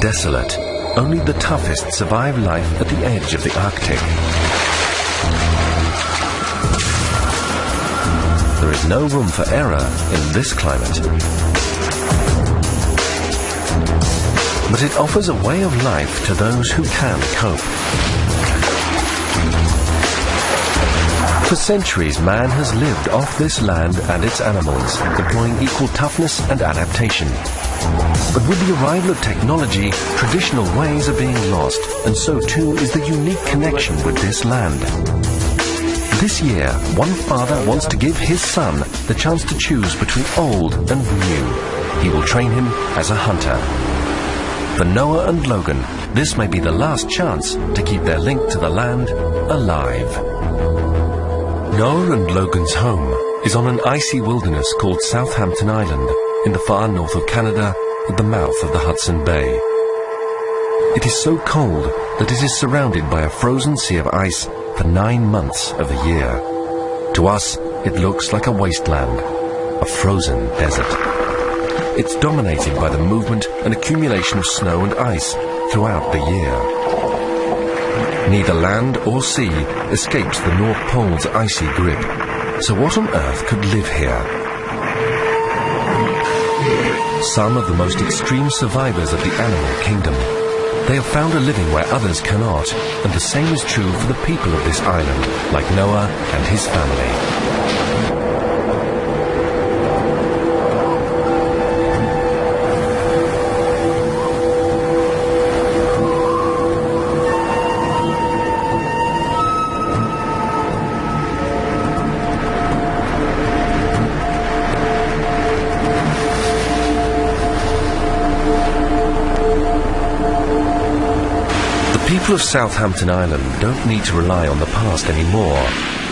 desolate. Only the toughest survive life at the edge of the Arctic. There is no room for error in this climate. But it offers a way of life to those who can cope. For centuries, man has lived off this land and its animals, employing equal toughness and adaptation. But with the arrival of technology, traditional ways are being lost, and so too is the unique connection with this land. This year, one father wants to give his son the chance to choose between old and new. He will train him as a hunter. For Noah and Logan, this may be the last chance to keep their link to the land alive. Noah and Logan's home is on an icy wilderness called Southampton Island in the far north of Canada at the mouth of the Hudson Bay. It is so cold that it is surrounded by a frozen sea of ice for 9 months of the year. To us, it looks like a wasteland, a frozen desert. It's dominated by the movement and accumulation of snow and ice throughout the year. Neither land or sea escapes the North Pole's icy grip. So what on earth could live here? Some of the most extreme survivors of the animal kingdom. They have found a living where others cannot, and the same is true for the people of this island, like Noah and his family. The people of Southampton Island don't need to rely on the past anymore.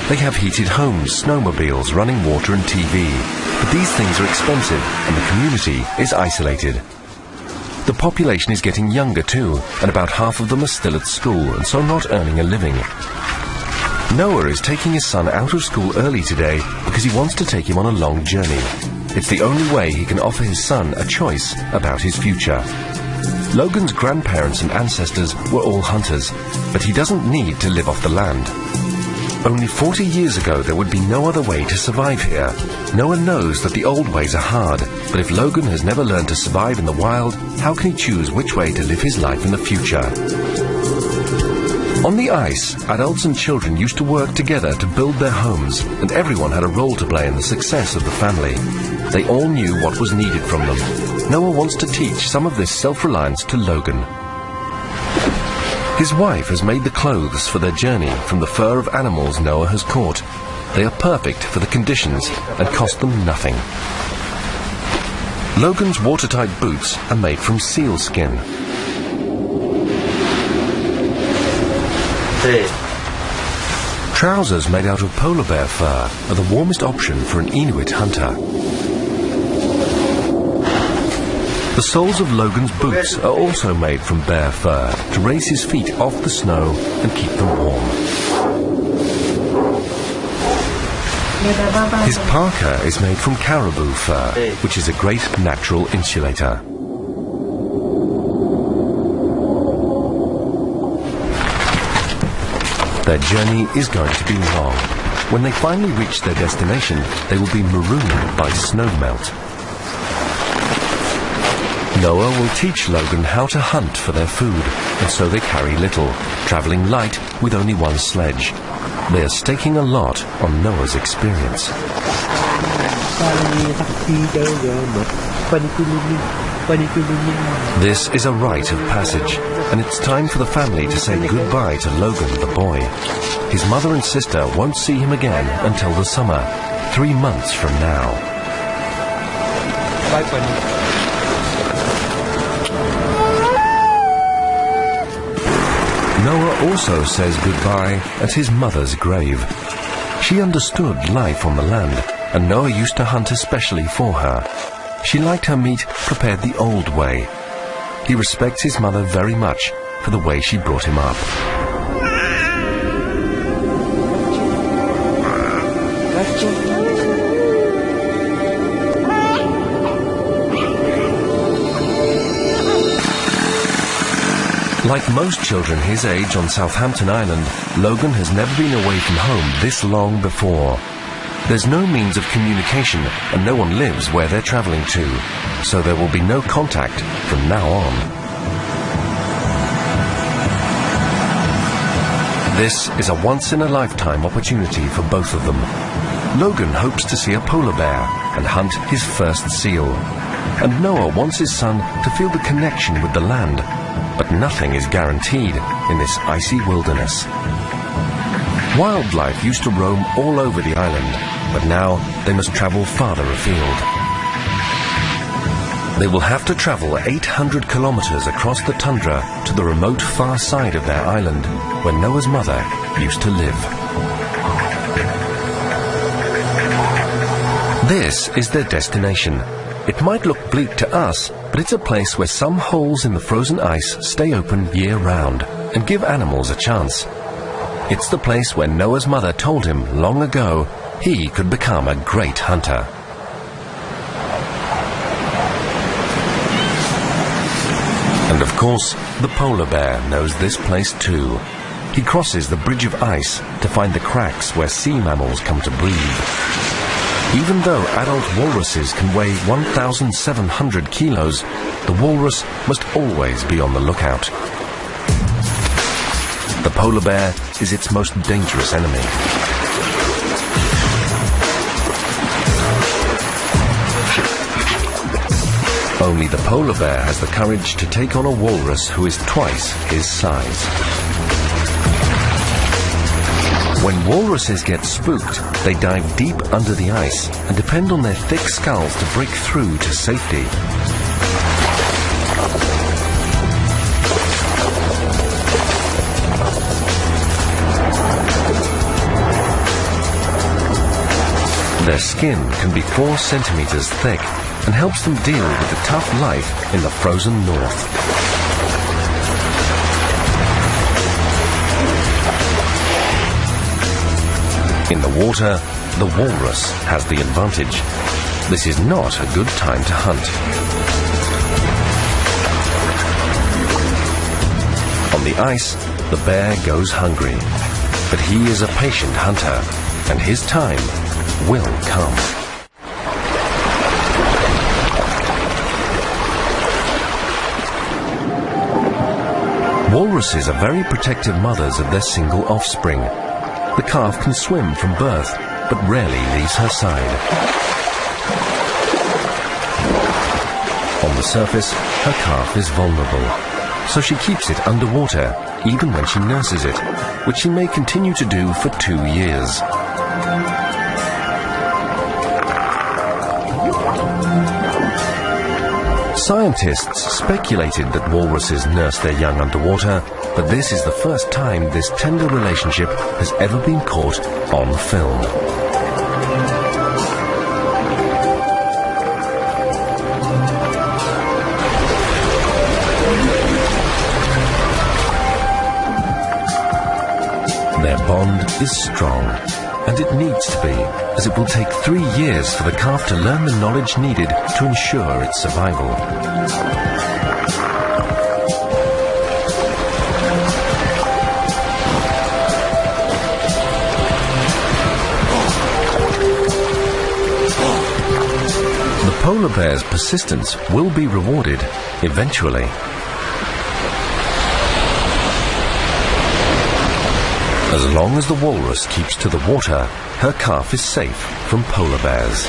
They have heated homes, snowmobiles, running water and TV. But these things are expensive and the community is isolated. The population is getting younger too, and about half of them are still at school and so not earning a living. Noah is taking his son out of school early today because he wants to take him on a long journey. It's the only way he can offer his son a choice about his future. Logan's grandparents and ancestors were all hunters, but he doesn't need to live off the land. Only 40 years ago there would be no other way to survive here. Noah knows that the old ways are hard, but if Logan has never learned to survive in the wild, how can he choose which way to live his life in the future? On the ice, adults and children used to work together to build their homes, and everyone had a role to play in the success of the family. They all knew what was needed from them. Noah wants to teach some of this self-reliance to Logan. His wife has made the clothes for their journey from the fur of animals Noah has caught. They are perfect for the conditions and cost them nothing. Logan's watertight boots are made from seal skin. Trousers made out of polar bear fur are the warmest option for an Inuit hunter. The soles of Logan's boots are also made from bear fur to raise his feet off the snow and keep them warm. His parka is made from caribou fur, which is a great natural insulator. Their journey is going to be long. When they finally reach their destination, they will be marooned by snowmelt. Noah will teach Logan how to hunt for their food, and so they carry little, traveling light with only one sledge. They are staking a lot on Noah's experience. This is a rite of passage, and it's time for the family to say goodbye to Logan the boy. His mother and sister won't see him again until the summer, 3 months from now. Bye, Bunny. Noah also says goodbye at his mother's grave. She understood life on the land, and Noah used to hunt especially for her. She liked her meat prepared the old way. He respects his mother very much for the way she brought him up. Like most children his age on Southampton Island, Logan has never been away from home this long before. There's no means of communication and no one lives where they're travelling to, so there will be no contact from now on. This is a once-in-a-lifetime opportunity for both of them. Logan hopes to see a polar bear and hunt his first seal. And Noah wants his son to feel the connection with the land. But nothing is guaranteed in this icy wilderness. Wildlife used to roam all over the island, but now they must travel farther afield. They will have to travel 800 kilometers across the tundra to the remote far side of their island, where Noah's mother used to live. This is their destination. It might look bleak to us, but it's a place where some holes in the frozen ice stay open year-round and give animals a chance. It's the place where Noah's mother told him long ago he could become a great hunter. And of course, the polar bear knows this place too. He crosses the bridge of ice to find the cracks where sea mammals come to breathe. Even though adult walruses can weigh 1,700 kilos, the walrus must always be on the lookout. The polar bear is its most dangerous enemy. Only the polar bear has the courage to take on a walrus who is twice his size. When walruses get spooked, they dive deep under the ice and depend on their thick skulls to break through to safety. Their skin can be 4 centimeters thick and helps them deal with the tough life in the frozen north. In the water, the walrus has the advantage. This is not a good time to hunt. On the ice, the bear goes hungry. But he is a patient hunter, and his time will come. Walruses are very protective mothers of their single offspring. The calf can swim from birth, but rarely leaves her side. On the surface, her calf is vulnerable, so she keeps it underwater, even when she nurses it, which she may continue to do for 2 years. Scientists speculated that walruses nurse their young underwater, but this is the first time this tender relationship has ever been caught on film. Their bond is strong, and it needs to be, as it will take 3 years for the calf to learn the knowledge needed to ensure its survival. The polar bear's persistence will be rewarded eventually. As long as the walrus keeps to the water, her calf is safe from polar bears.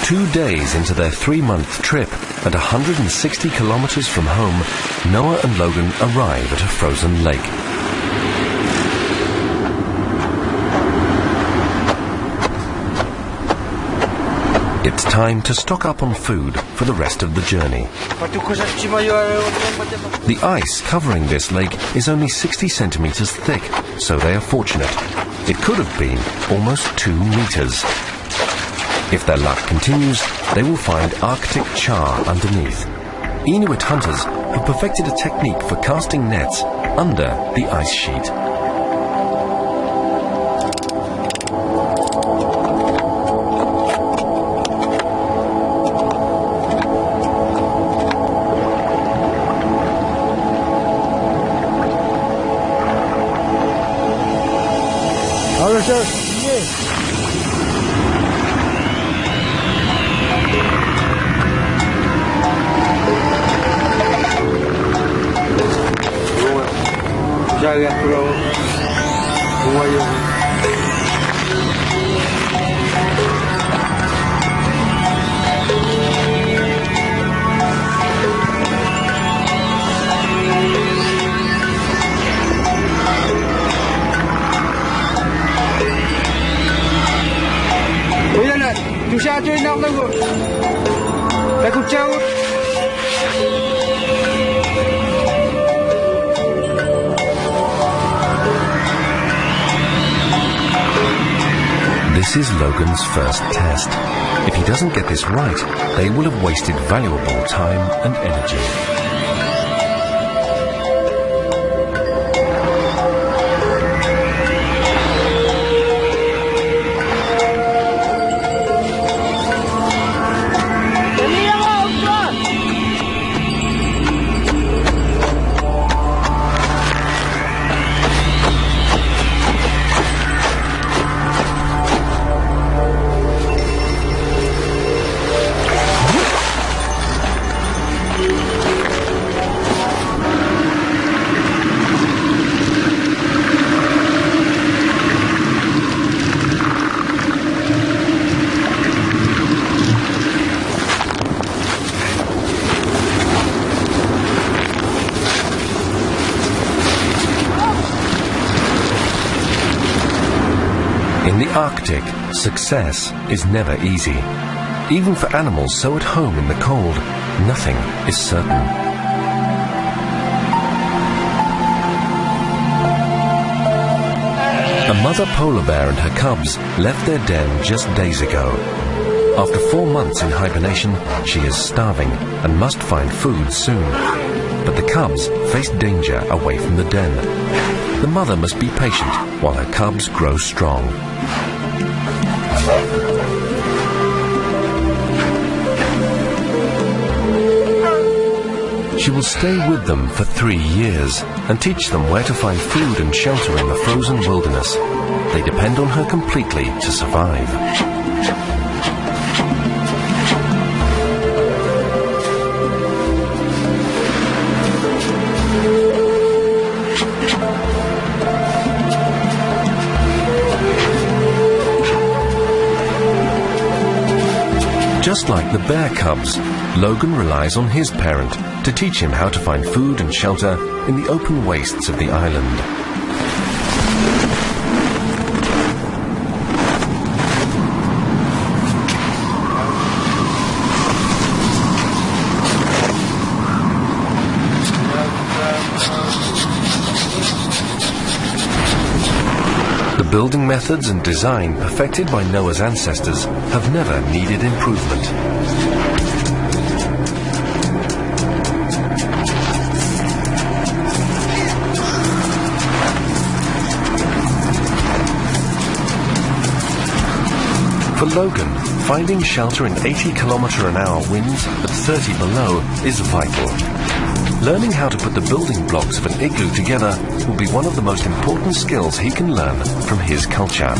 Two days into their 3-month trip, at 160 kilometers from home, Noah and Logan arrive at a frozen lake. It's time to stock up on food for the rest of the journey. The ice covering this lake is only 60 centimeters thick, so they are fortunate. It could have been almost 2 meters. If their luck continues, they will find Arctic char underneath. Inuit hunters have perfected a technique for casting nets under the ice sheet. This is Logan's first test. If he doesn't get this right, they will have wasted valuable time and energy. In the Arctic, success is never easy. Even for animals so at home in the cold, nothing is certain. A mother polar bear and her cubs left their den just days ago. After 4 months in hibernation, she is starving and must find food soon. But the cubs face danger away from the den. The mother must be patient while her cubs grow strong. She will stay with them for 3 years and teach them where to find food and shelter in the frozen wilderness. They depend on her completely to survive. Just like the bear cubs, Logan relies on his parent to teach him how to find food and shelter in the open wastes of the island. The building methods and design perfected by Noah's ancestors have never needed improvement. For Logan, finding shelter in 80km/h winds at 30 below is vital. Learning how to put the building blocks of an igloo together will be one of the most important skills he can learn from his culture.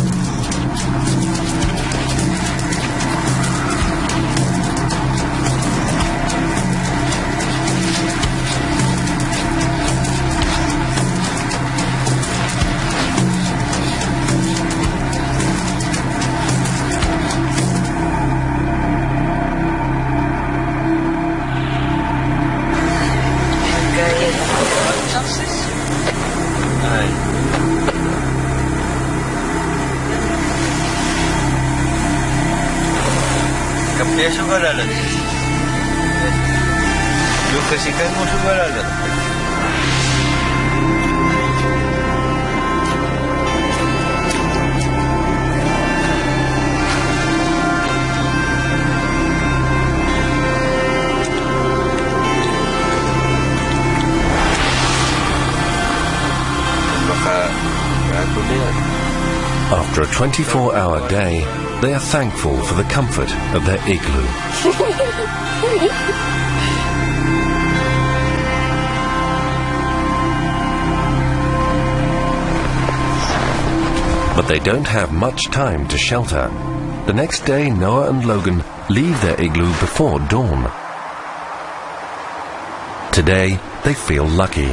Eso para la yo que si caemos para la After a 24-hour day, they are thankful for the comfort of their igloo. But they don't have much time to shelter. The next day, Noah and Logan leave their igloo before dawn. Today, they feel lucky.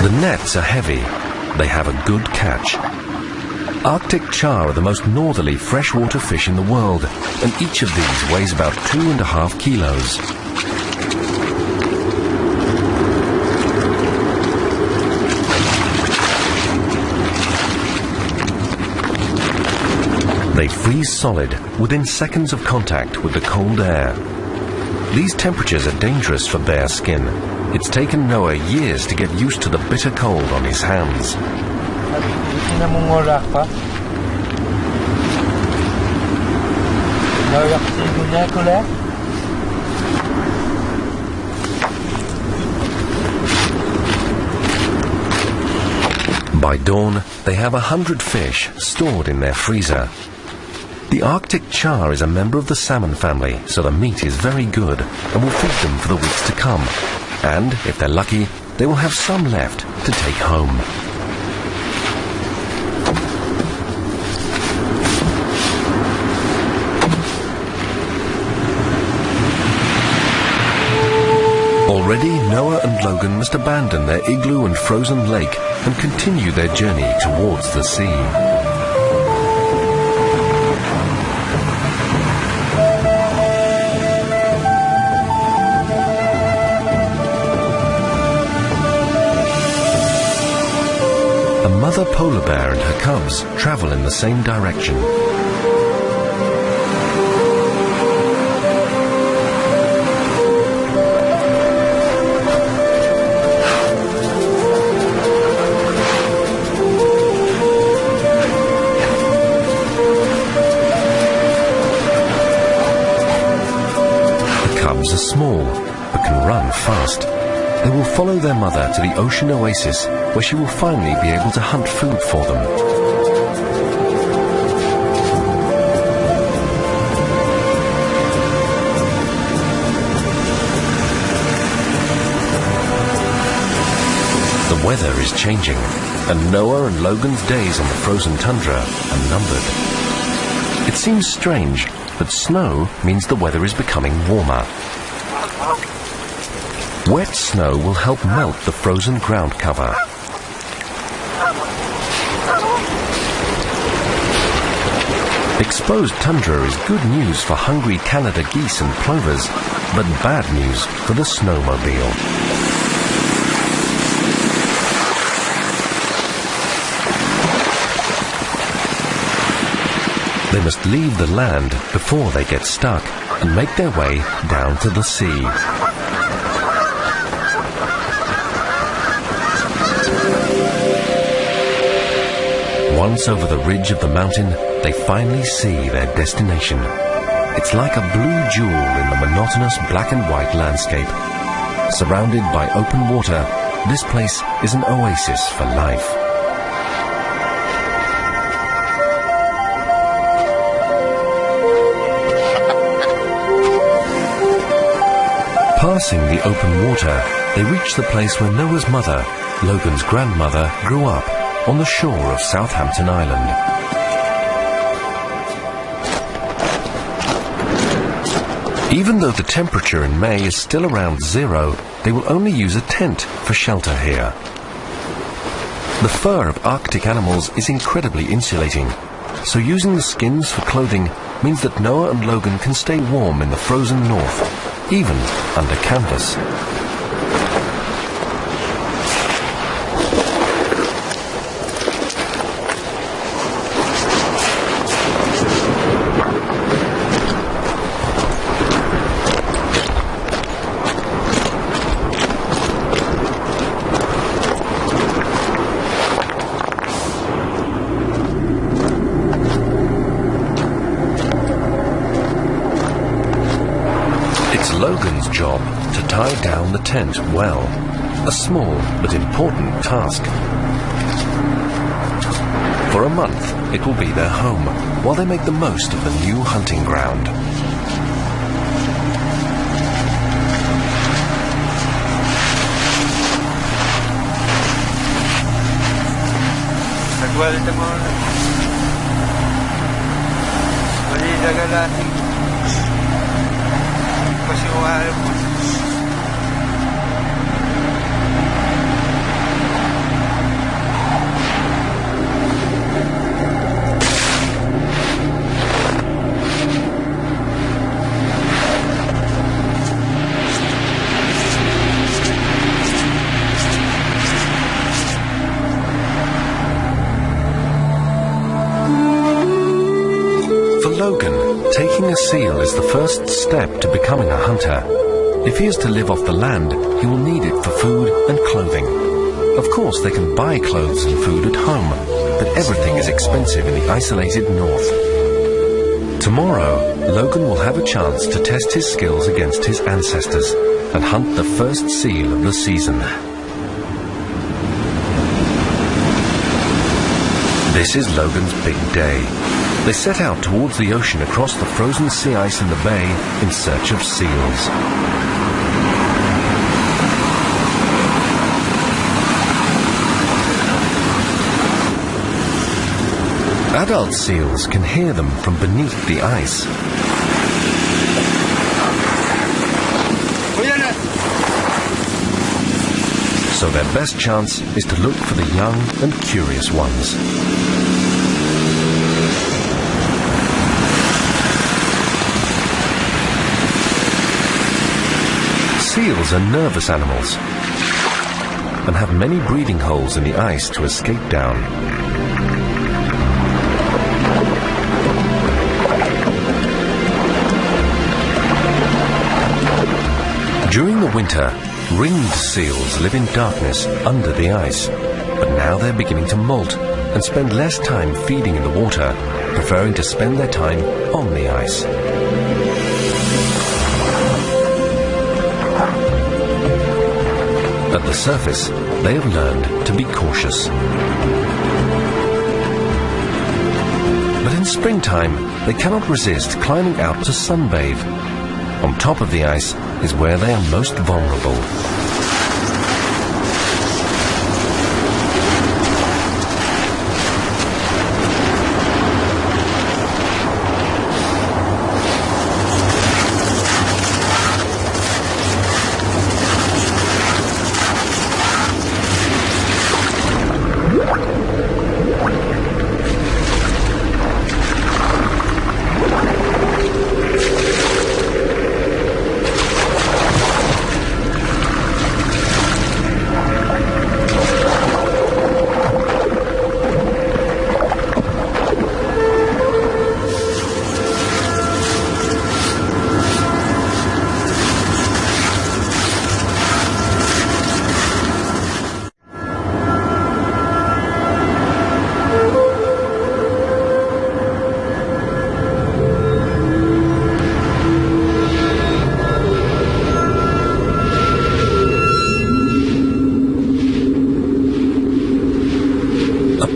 The nets are heavy. They have a good catch. Arctic char are the most northerly freshwater fish in the world, and each of these weighs about 2.5 kilos. They freeze solid within seconds of contact with the cold air. These temperatures are dangerous for bare skin. It's taken Noah years to get used to the bitter cold on his hands. By dawn, they have 100 fish stored in their freezer. The Arctic char is a member of the salmon family, so the meat is very good and will feed them for the weeks to come. And, if they're lucky, they will have some left to take home. Already, Noah and Logan must abandon their igloo and frozen lake and continue their journey towards the sea. A mother polar bear and her cubs travel in the same direction. The cubs are small, but can run fast. They will follow their mother to the ocean oasis, where she will finally be able to hunt food for them. The weather is changing, and Noah and Logan's days on the frozen tundra are numbered. It seems strange, but snow means the weather is becoming warmer. Wet snow will help melt the frozen ground cover. Exposed tundra is good news for hungry Canada geese and plovers, but bad news for the snowmobile. They must leave the land before they get stuck and make their way down to the sea. Once over the ridge of the mountain, they finally see their destination. It's like a blue jewel in the monotonous black and white landscape. Surrounded by open water, this place is an oasis for life. Passing the open water, they reach the place where Noah's mother, Logan's grandmother, grew up, on the shore of Southampton Island. Even though the temperature in May is still around 0, they will only use a tent for shelter here. The fur of Arctic animals is incredibly insulating, so using the skins for clothing means that Noah and Logan can stay warm in the frozen north, even under canvas. Logan's job to tie down the tent well, a small but important task. For a month, it will be their home, while they make the most of the new hunting ground. Igual teman. Boleh jagalah. Masih awal pun. Logan, taking a seal is the first step to becoming a hunter. If he is to live off the land, he will need it for food and clothing. Of course, they can buy clothes and food at home, but everything is expensive in the isolated north. Tomorrow, Logan will have a chance to test his skills against his ancestors and hunt the first seal of the season. This is Logan's big day. They set out towards the ocean across the frozen sea ice in the bay in search of seals. Adult seals can hear them from beneath the ice. So their best chance is to look for the young and curious ones. Seals are nervous animals and have many breathing holes in the ice to escape down. During the winter, ringed seals live in darkness under the ice, but now they're beginning to molt and spend less time feeding in the water, preferring to spend their time on the ice. At the surface, they have learned to be cautious. But in springtime, they cannot resist climbing out to sunbathe. On top of the ice is where they are most vulnerable.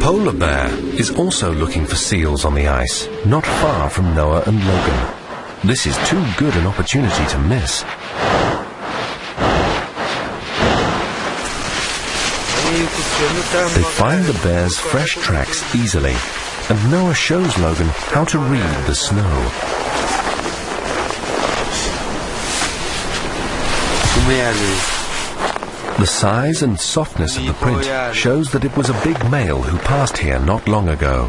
Polar bear is also looking for seals on the ice, not far from Noah and Logan. This is too good an opportunity to miss. They find the bear's fresh tracks easily, and Noah shows Logan how to read the snow. The size and softness of the print shows that it was a big male who passed here not long ago.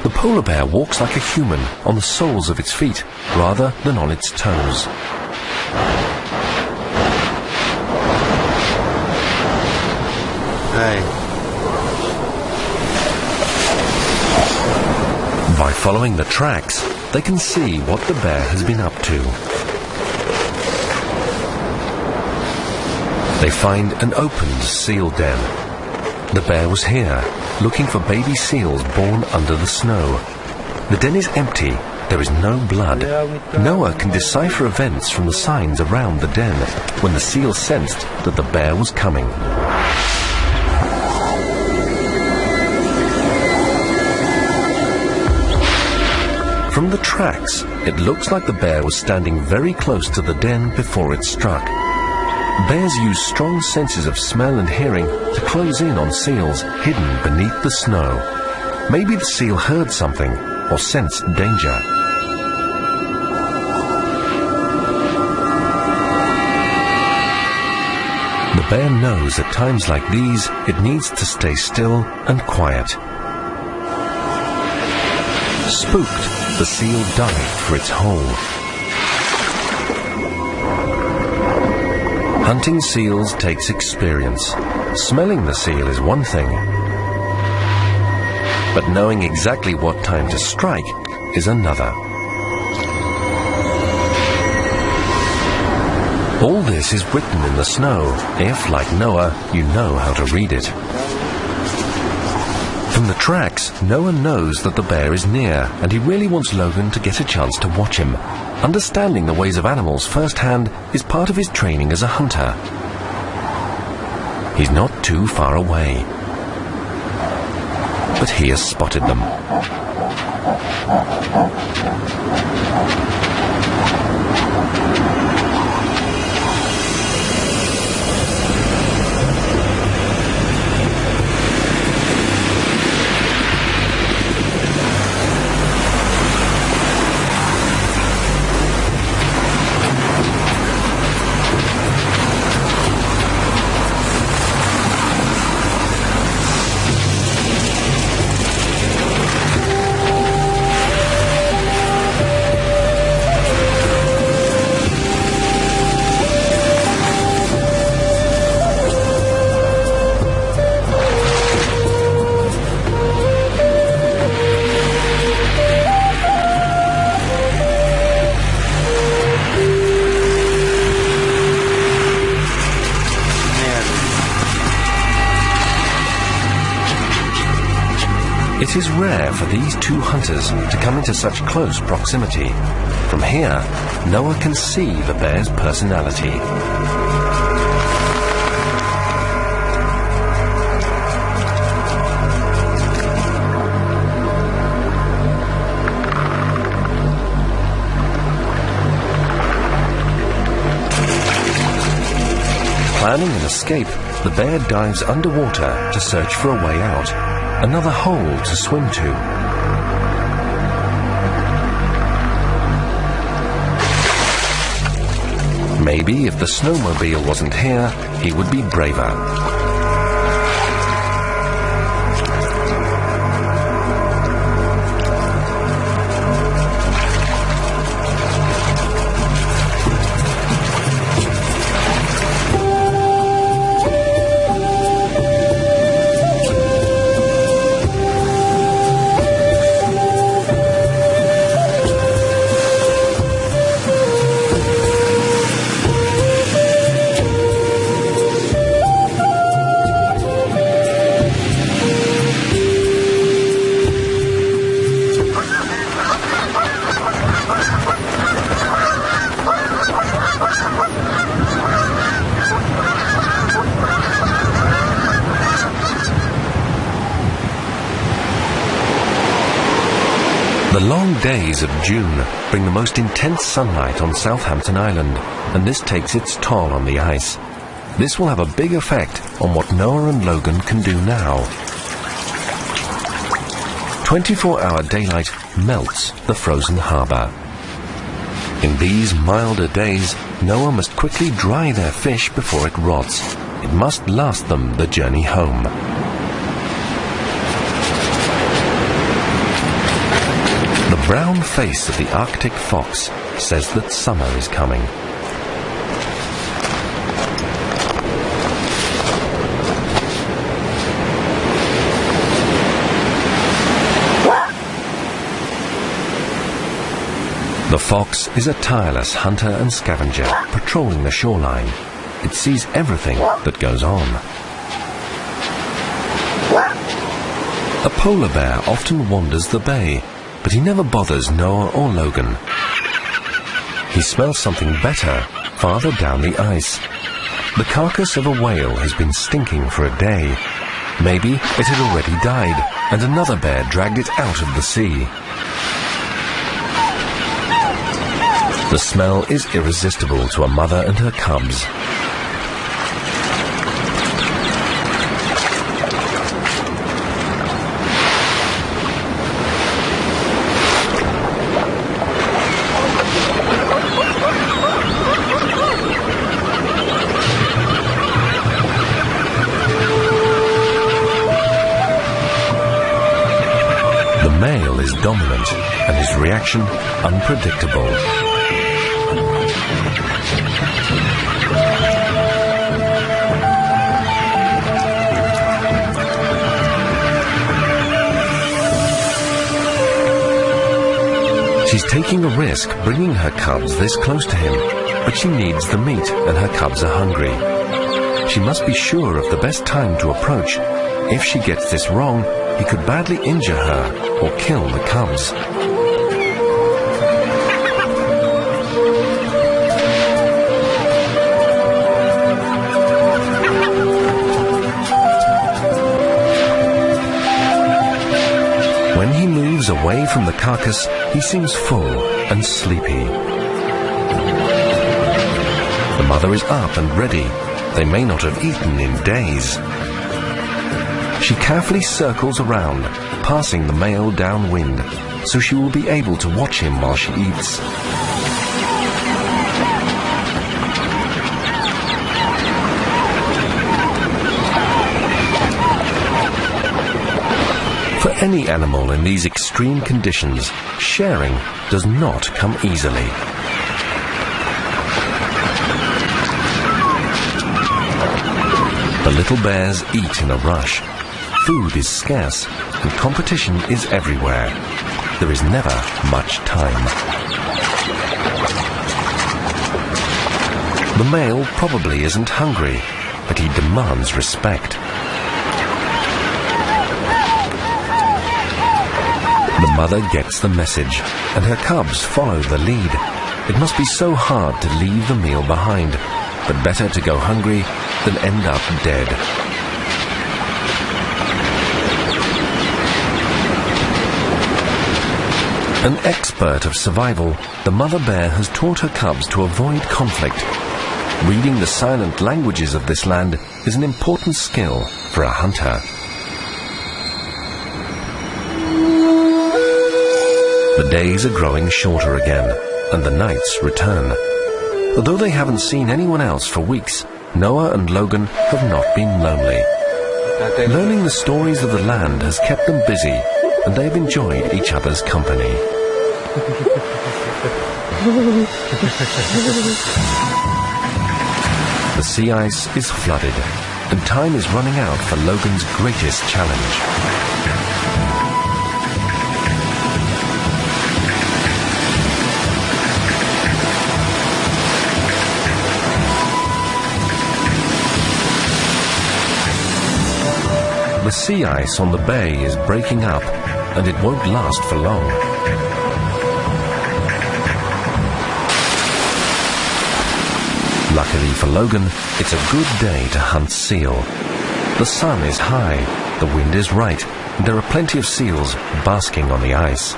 The polar bear walks like a human on the soles of its feet rather than on its toes. By following the tracks, they can see what the bear has been up to. They find an opened seal den. The bear was here, looking for baby seals born under the snow. The den is empty. There is no blood. Noah can decipher events from the signs around the den when the seal sensed that the bear was coming. From the tracks, it looks like the bear was standing very close to the den before it struck. Bears use strong senses of smell and hearing to close in on seals hidden beneath the snow. Maybe the seal heard something or sensed danger. The bear knows at times like these it needs to stay still and quiet. Spooked, the seal dived for its hole. Hunting seals takes experience. Smelling the seal is one thing, but knowing exactly what time to strike is another. All this is written in the snow, if, like Noah, you know how to read it. From the tracks, Noah knows that the bear is near, and he really wants Logan to get a chance to watch him. Understanding the ways of animals firsthand is part of his training as a hunter. He's not too far away, but he has spotted them. It is rare for these two hunters to come into such close proximity. From here, Noah can see the bear's personality. Planning an escape, the bear dives underwater to search for a way out. Another hole to swim to. Maybe if the snowmobile wasn't here, he would be braver. The long days of June bring the most intense sunlight on Southampton Island, and this takes its toll on the ice. This will have a big effect on what Noah and Logan can do now. 24-hour daylight melts the frozen harbour. In these milder days, Noah must quickly dry their fish before it rots. It must last them the journey home. The brown face of the Arctic fox says that summer is coming. The fox is a tireless hunter and scavenger patrolling the shoreline. It sees everything that goes on. A polar bear often wanders the bay, but he never bothers Noah or Logan. He smells something better farther down the ice. The carcass of a whale has been stinking for a day. Maybe it had already died, and another bear dragged it out of the sea. The smell is irresistible to a mother and her cubs. male is dominant and his reaction unpredictable. She's taking a risk bringing her cubs this close to him, but she needs the meat and her cubs are hungry. She must be sure of the best time to approach. If she gets this wrong, he could badly injure her or kill the cubs. When he moves away from the carcass, he seems full and sleepy. The mother is up and ready. They may not have eaten in days. She carefully circles around, passing the male downwind, so she will be able to watch him while she eats. For any animal in these extreme conditions, sharing does not come easily. The little bears eat in a rush. Food is scarce and competition is everywhere. There is never much time. The male probably isn't hungry, but he demands respect. The mother gets the message, and her cubs follow the lead. It must be so hard to leave the meal behind, but better to go hungry than end up dead. An expert of survival, the mother bear has taught her cubs to avoid conflict. Reading the silent languages of this land is an important skill for a hunter. The days are growing shorter again, and the nights return. Although they haven't seen anyone else for weeks, Noah and Logan have not been lonely. Learning the stories of the land has kept them busy, and they've enjoyed each other's company. The sea ice is flooded, and time is running out for Logan's greatest challenge. The sea ice on the bay is breaking up, and it won't last for long. Luckily for Logan, it's a good day to hunt seal. The sun is high, the wind is right, and there are plenty of seals basking on the ice.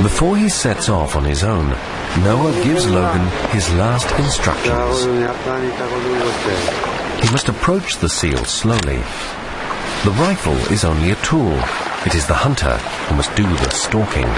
Before he sets off on his own, Noah gives Logan his last instructions. He must approach the seal slowly. The rifle is only a tool. It is the hunter who must do the stalking.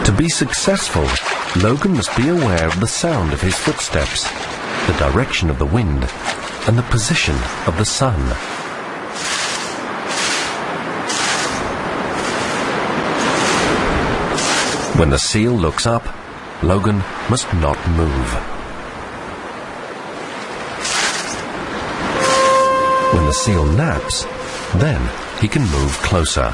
To be successful, Logan must be aware of the sound of his footsteps, the direction of the wind, and the position of the sun. When the seal looks up, Logan must not move. When the seal naps, then he can move closer.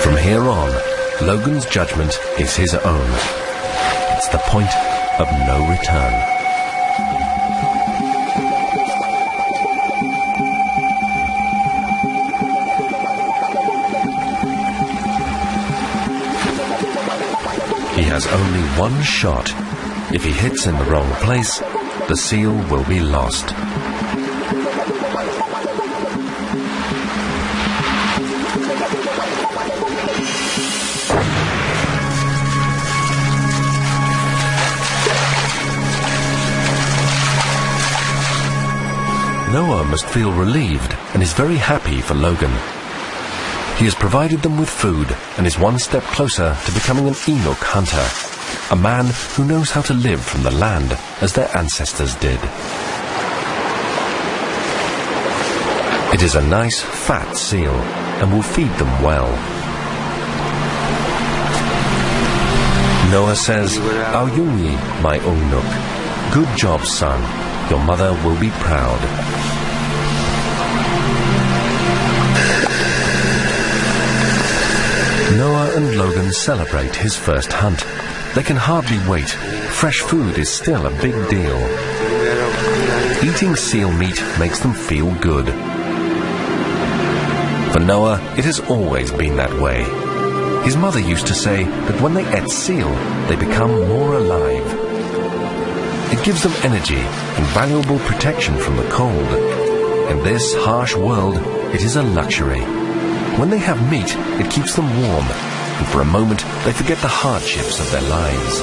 From here on, Logan's judgment is his own. It's the point of no return. has only one shot. If he hits in the wrong place, the seal will be lost. Noah must feel relieved and is very happy for Logan. He has provided them with food and is one step closer to becoming an Enoch hunter, a man who knows how to live from the land as their ancestors did. It is a nice, fat seal and will feed them well. Noah says, "Auyungi, my Enoch. Good job, son. Your mother will be proud." Noah and Logan celebrate his first hunt. They can hardly wait. Fresh food is still a big deal. Eating seal meat makes them feel good. For Noah, it has always been that way. His mother used to say that when they ate seal, they become more alive. It gives them energy and valuable protection from the cold. In this harsh world, it is a luxury. When they have meat, it keeps them warm, and for a moment they forget the hardships of their lives.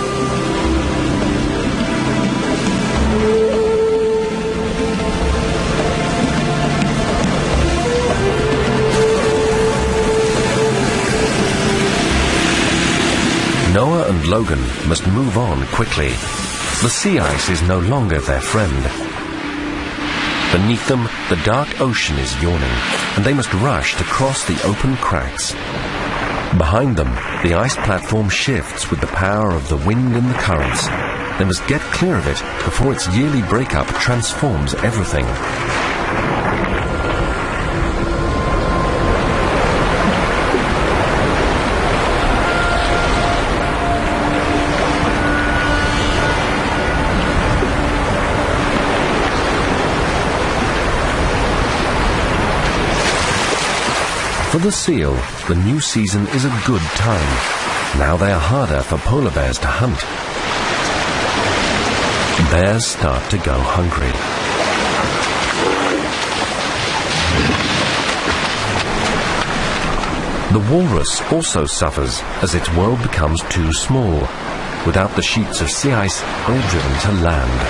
Noah and Logan must move on quickly. The sea ice is no longer their friend. Beneath them, the dark ocean is yawning, and they must rush to cross the open cracks. Behind them, the ice platform shifts with the power of the wind and the currents. They must get clear of it before its yearly breakup transforms everything. For the seal, the new season is a good time. Now they are harder for polar bears to hunt. Bears start to go hungry. The walrus also suffers as its world becomes too small. Without the sheets of sea ice, they are driven to land.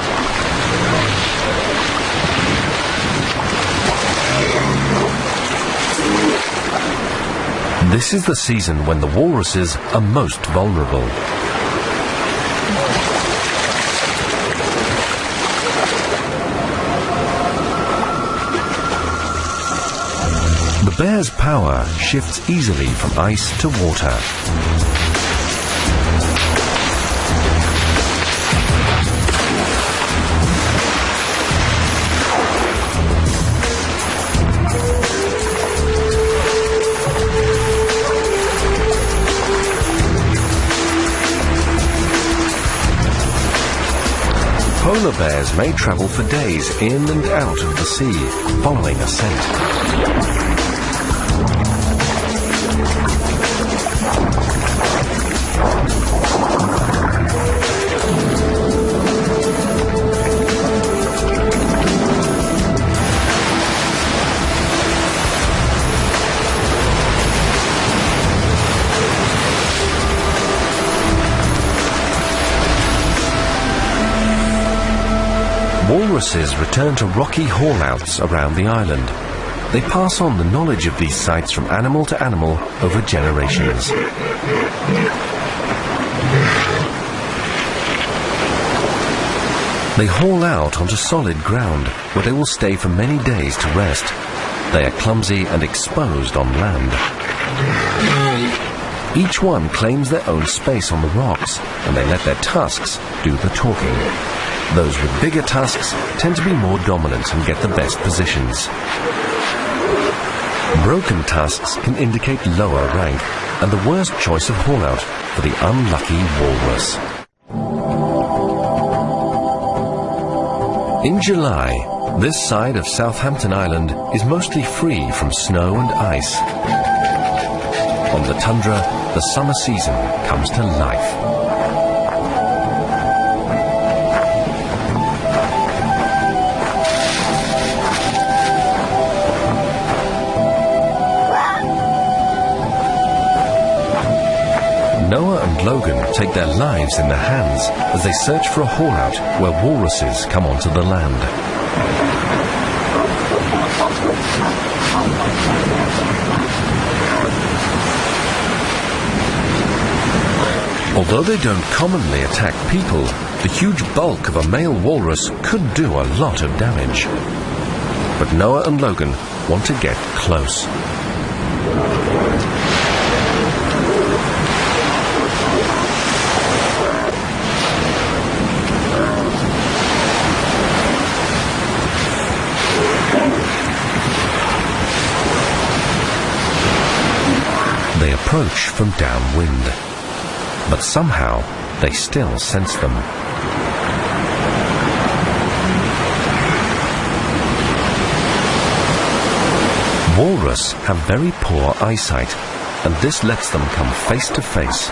This is the season when the walruses are most vulnerable. The bear's power shifts easily from ice to water. Polar bears may travel for days in and out of the sea, following a scent. Walruses return to rocky haulouts around the island. They pass on the knowledge of these sites from animal to animal over generations. They haul out onto solid ground where they will stay for many days to rest. They are clumsy and exposed on land. Each one claims their own space on the rocks, and they let their tusks do the talking. Those with bigger tusks tend to be more dominant and get the best positions. Broken tusks can indicate lower rank and the worst choice of haul-out for the unlucky walrus. In July, this side of Southampton Island is mostly free from snow and ice. On the tundra, the summer season comes to life. take their lives in their hands as they search for a haul-out where walruses come onto the land. Although they don't commonly attack people, the huge bulk of a male walrus could do a lot of damage. But Noah and Logan want to get close. They approach from downwind, but somehow they still sense them. Walrus have very poor eyesight, and this lets them come face to face.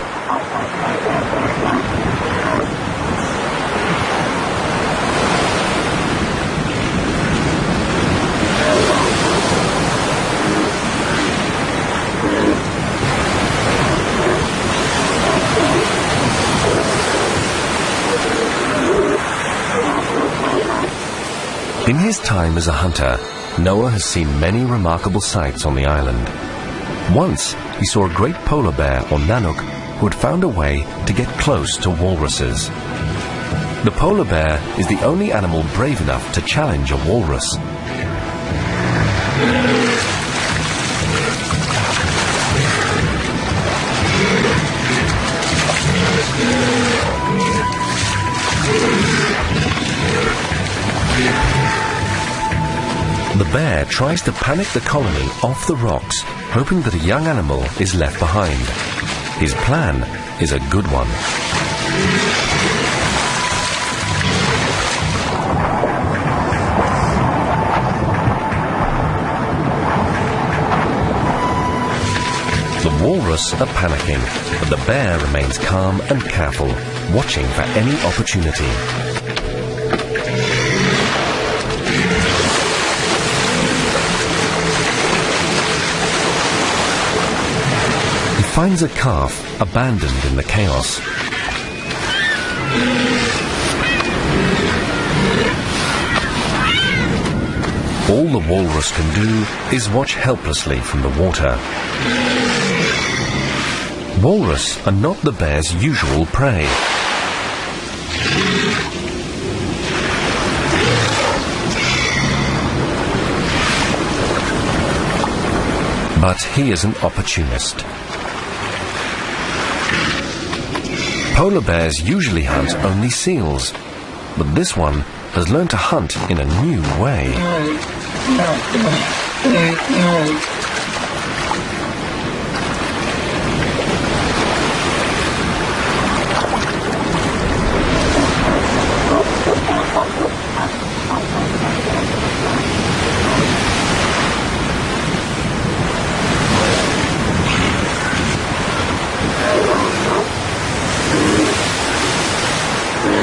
In his time as a hunter, Noah has seen many remarkable sights on the island. Once, he saw a great polar bear or nanook who had found a way to get close to walruses. The polar bear is the only animal brave enough to challenge a walrus. The bear tries to panic the colony off the rocks, hoping that a young animal is left behind. His plan is a good one. The walrus are panicking, but the bear remains calm and careful, watching for any opportunity. Finds a calf abandoned in the chaos. All the walrus can do is watch helplessly from the water. Walrus are not the bear's usual prey. But he is an opportunist. Polar bears usually hunt only seals, but this one has learned to hunt in a new way.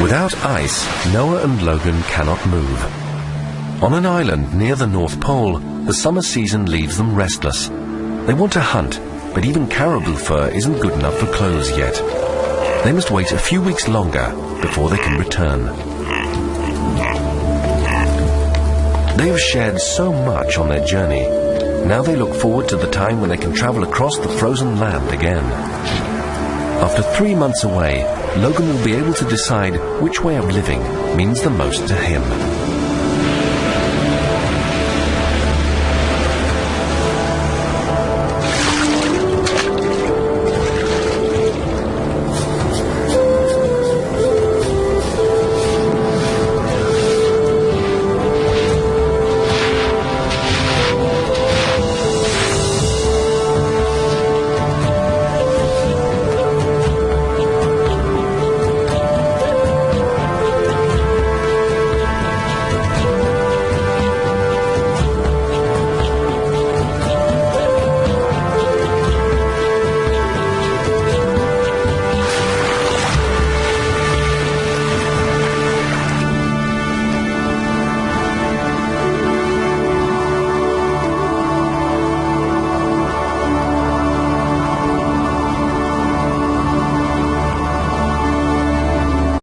Without ice, Noah and Logan cannot move. On an island near the North Pole, the summer season leaves them restless. They want to hunt, but even caribou fur isn't good enough for clothes yet. They must wait a few weeks longer before they can return. They have shared so much on their journey. Now they look forward to the time when they can travel across the frozen land again. After 3 months away, Logan will be able to decide which way of living means the most to him.